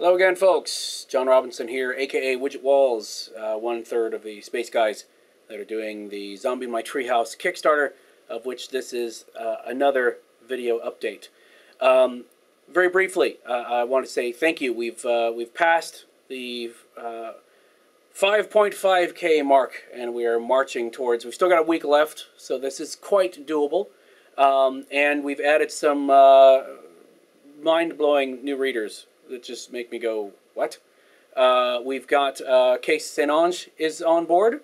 Hello again, folks. John Robinson here, aka Widget Walls, one-third of the space guys that are doing the Zombie in My Treehouse Kickstarter, of which this is another video update. Very briefly, I want to say thank you. We've passed the 5.5K mark, and we are marching towards. We've still got a week left, so this is quite doable. And we've added some mind-blowing new readers that just make me go, what? We've got Case St. Ange is on board.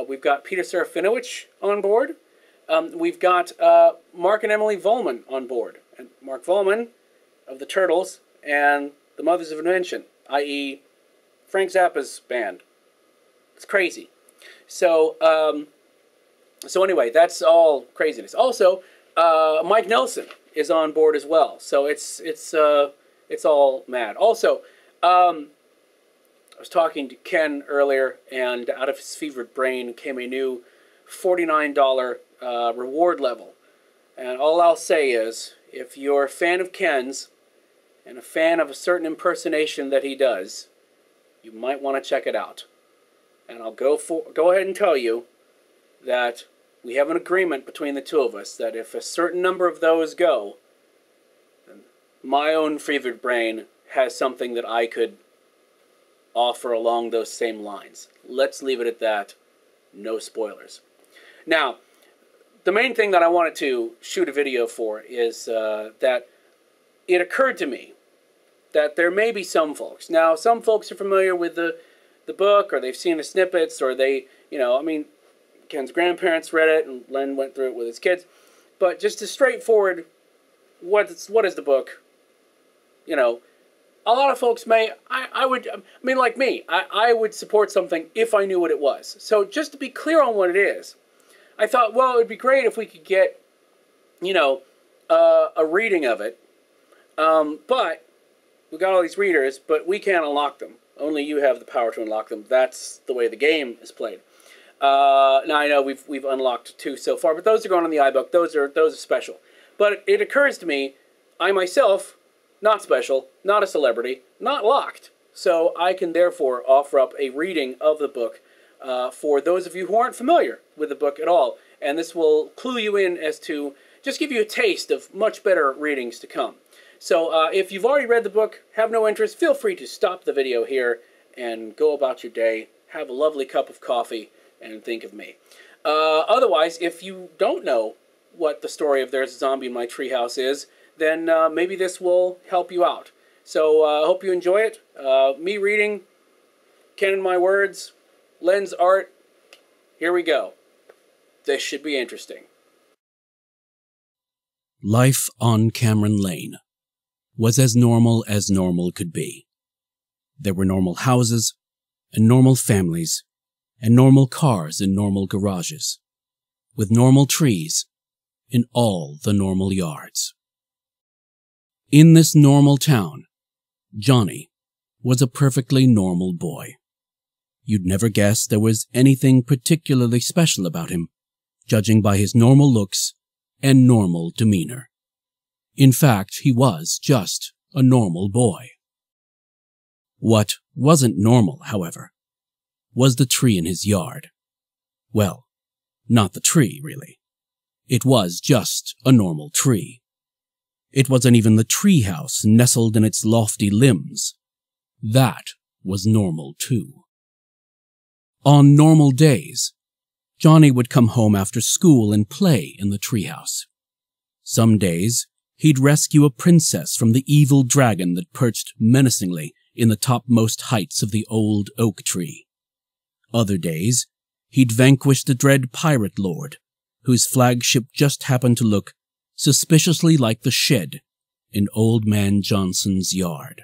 We've got Peter Serafinowicz on board. We've got Mark and Emily Volman on board. And Mark Volman of the Turtles and the Mothers of Invention, i.e. Frank Zappa's band. It's crazy. So anyway, that's all craziness. Also, Mike Nelson is on board as well. So it's all mad. Also, I was talking to Ken earlier, and out of his fevered brain came a new $49 reward level. And all I'll say is, if you're a fan of Ken's and a fan of a certain impersonation that he does, you might want to check it out. And I'll go ahead and tell you that we have an agreement between the two of us that if a certain number of those go, then my own fevered brain has something that I could offer along those same lines. Let's leave it at that. No spoilers. Now, the main thing that I wanted to shoot a video for is that it occurred to me that there may be some folks. Now, some folks are familiar with the book, or they've seen the snippets, or they, I mean, Ken's grandparents read it, and Len went through it with his kids. But just a straightforward, what is the book? A lot of folks may, I mean, like me, I would support something if I knew what it was. So just to be clear on what it is, I thought, well, it would be great if we could get, a reading of it. But we got all these readers, but we can't unlock them. Only you have the power to unlock them. That's the way the game is played. Now I know we've unlocked 2 so far, but those are going on the iBook. Those are special. But it occurs to me, I myself, not special, not a celebrity, not locked. So I can therefore offer up a reading of the book for those of you who aren't familiar with the book at all. And this will clue you in as to, just give you a taste of much better readings to come. So if you've already read the book, have no interest, feel free to stop the video here and go about your day, have a lovely cup of coffee, and think of me. Otherwise, if you don't know what the story of There's a Zombie in My Treehouse is, then maybe this will help you out. So I hope you enjoy it. Me reading, Ken and my words, Len's art. Here we go. This should be interesting. Life on Cameron Lane was as normal could be. There were normal houses, and normal families, and normal cars in normal garages, with normal trees in all the normal yards. In this normal town, Johnny was a perfectly normal boy. You'd never guess there was anything particularly special about him, judging by his normal looks and normal demeanor. In fact, he was just a normal boy. What wasn't normal, however, was the tree in his yard. Well, not the tree, really. It was just a normal tree. It wasn't even the treehouse nestled in its lofty limbs. That was normal, too. On normal days, Johnny would come home after school and play in the treehouse. Some days, he'd rescue a princess from the evil dragon that perched menacingly in the topmost heights of the old oak tree. Other days, he'd vanquish the dread pirate lord, whose flagship just happened to look suspiciously like the shed in Old Man Johnson's yard.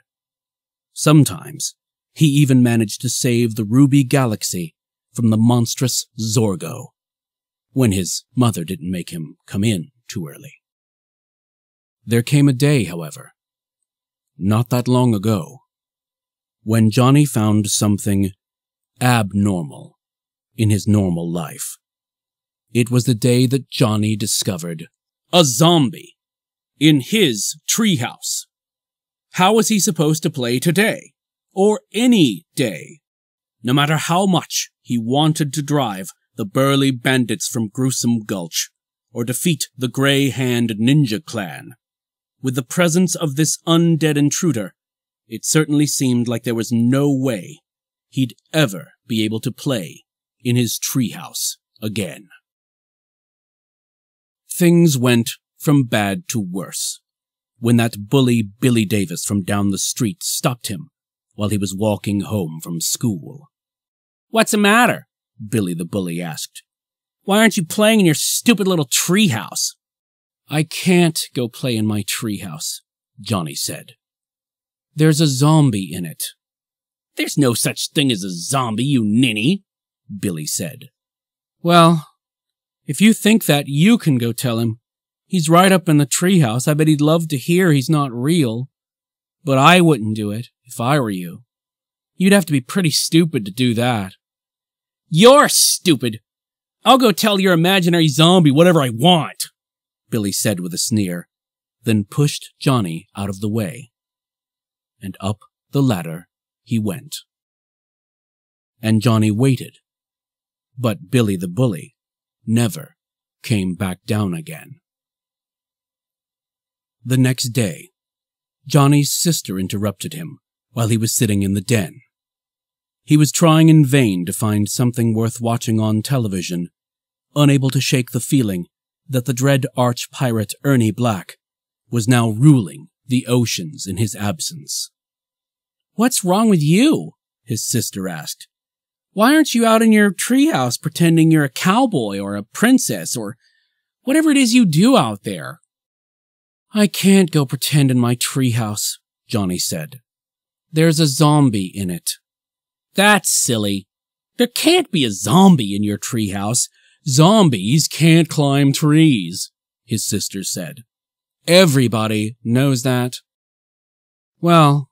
Sometimes, he even managed to save the Ruby Galaxy from the monstrous Zorgo, when his mother didn't make him come in too early. There came a day, however, not that long ago, when Johnny found something abnormal in his normal life. It was the day that Johnny discovered a zombie in his treehouse. How was he supposed to play today? Or any day? No matter how much he wanted to drive the burly bandits from Gruesome Gulch, or defeat the Grey-Hand Ninja Clan. With the presence of this undead intruder, it certainly seemed like there was no way he'd ever be able to play in his treehouse again. Things went from bad to worse when that bully Billy Davis from down the street stopped him while he was walking home from school. "What's the matter?" Billy the bully asked. "Why aren't you playing in your stupid little treehouse?" "I can't go play in my treehouse," Johnny said. "There's a zombie in it." "There's no such thing as a zombie, you ninny," Billy said. "Well, if you think that, you can go tell him. He's right up in the treehouse. I bet he'd love to hear he's not real. But I wouldn't do it, if I were you. You'd have to be pretty stupid to do that." "You're stupid. I'll go tell your imaginary zombie whatever I want," Billy said with a sneer, then pushed Johnny out of the way. And up the ladder he went. And Johnny waited. But Billy the bully never came back down again. The next day, Johnny's sister interrupted him while he was sitting in the den. He was trying in vain to find something worth watching on television, unable to shake the feeling that the dread arch-pirate Ernie Black was now ruling the oceans in his absence. "What's wrong with you?" his sister asked. "Why aren't you out in your treehouse pretending you're a cowboy or a princess or whatever it is you do out there?" "I can't go pretend in my treehouse," Johnny said. "There's a zombie in it." "That's silly. There can't be a zombie in your treehouse. Zombies can't climb trees," his sister said. "Everybody knows that." "Well,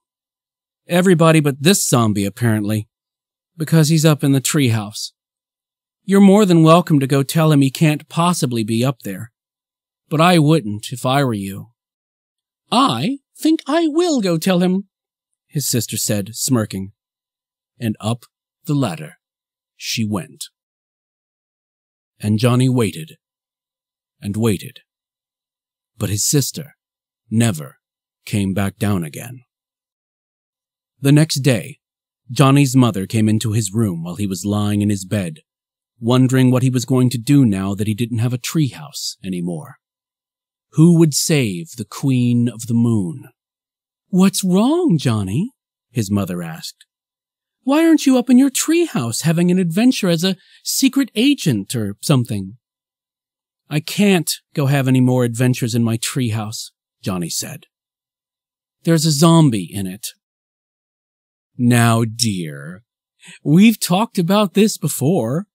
everybody but this zombie, apparently, because he's up in the treehouse. You're more than welcome to go tell him he can't possibly be up there. But I wouldn't if I were you." "I think I will go tell him," his sister said, smirking. And up the ladder she went. And Johnny waited and waited. But his sister never came back down again. The next day, Johnny's mother came into his room while he was lying in his bed, wondering what he was going to do now that he didn't have a treehouse anymore. Who would save the Queen of the Moon? "What's wrong, Johnny?" his mother asked. "Why aren't you up in your treehouse having an adventure as a secret agent or something?" "I can't go have any more adventures in my treehouse," Johnny said. "There's a zombie in it." "Now, dear, we've talked about this before.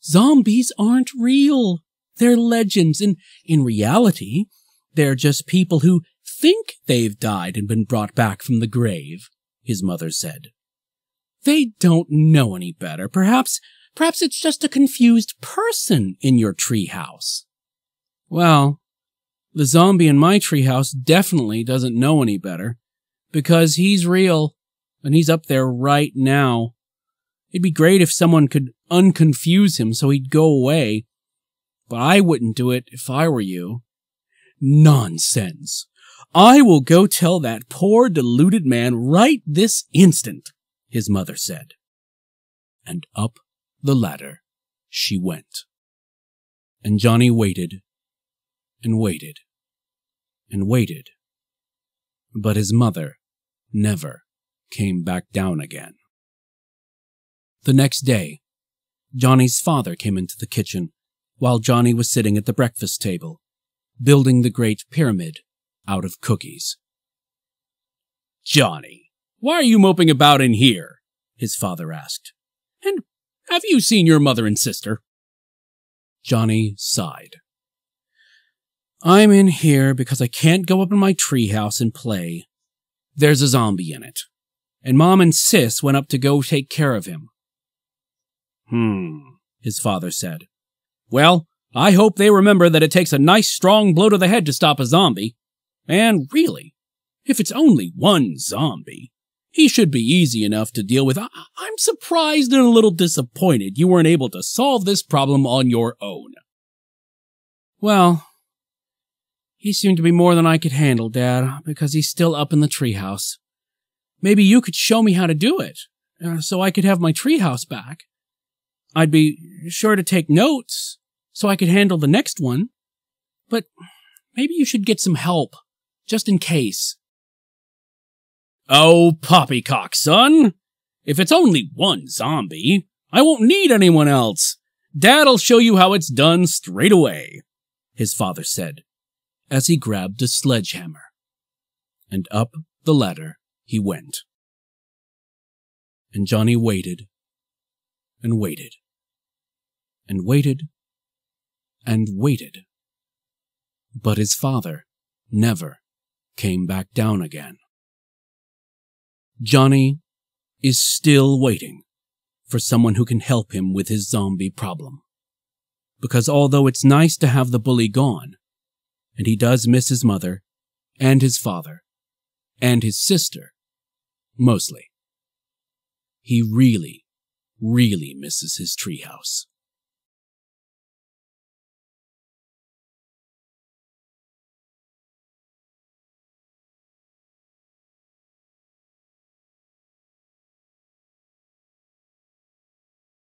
Zombies aren't real. They're legends, and in reality, they're just people who think they've died and been brought back from the grave," his mother said. "They don't know any better. Perhaps it's just a confused person in your treehouse." "Well, the zombie in my treehouse definitely doesn't know any better, because he's real, and he's up there right now. It'd be great if someone could unconfuse him so he'd go away, but I wouldn't do it if I were you." "Nonsense! I will go tell that poor deluded man right this instant," his mother said. And up the ladder she went. And Johnny waited and waited and waited, but his mother never came back down again. The next day, Johnny's father came into the kitchen while Johnny was sitting at the breakfast table, building the Great Pyramid out of cookies. "Johnny, why are you moping about in here?" his father asked. "And have you seen your mother and sister?" Johnny sighed. "I'm in here because I can't go up in my treehouse and play. There's a zombie in it, and Mom and Sis went up to go take care of him." His father said. "Well, I hope they remember that it takes a nice strong blow to the head to stop a zombie. And really, If it's only one zombie, he should be easy enough to deal with. I'm surprised and a little disappointed you weren't able to solve this problem on your own. Well, he seemed to be more than I could handle, Dad, because he's still up in the treehouse. Maybe you could show me how to do it, so I could have my treehouse back. I'd be sure to take notes, so I could handle the next one. But maybe you should get some help, just in case. Oh, poppycock, son! If it's only one zombie, I won't need anyone else. Dad'll show you how it's done straight away, his father said, as he grabbed a sledgehammer. And up the ladder he went. And Johnny waited, and waited, and waited, and waited. But his father never came back down again. Johnny is still waiting for someone who can help him with his zombie problem. Because although it's nice to have the bully gone, and he does miss his mother, and his father, and his sister, mostly, he really, really misses his treehouse.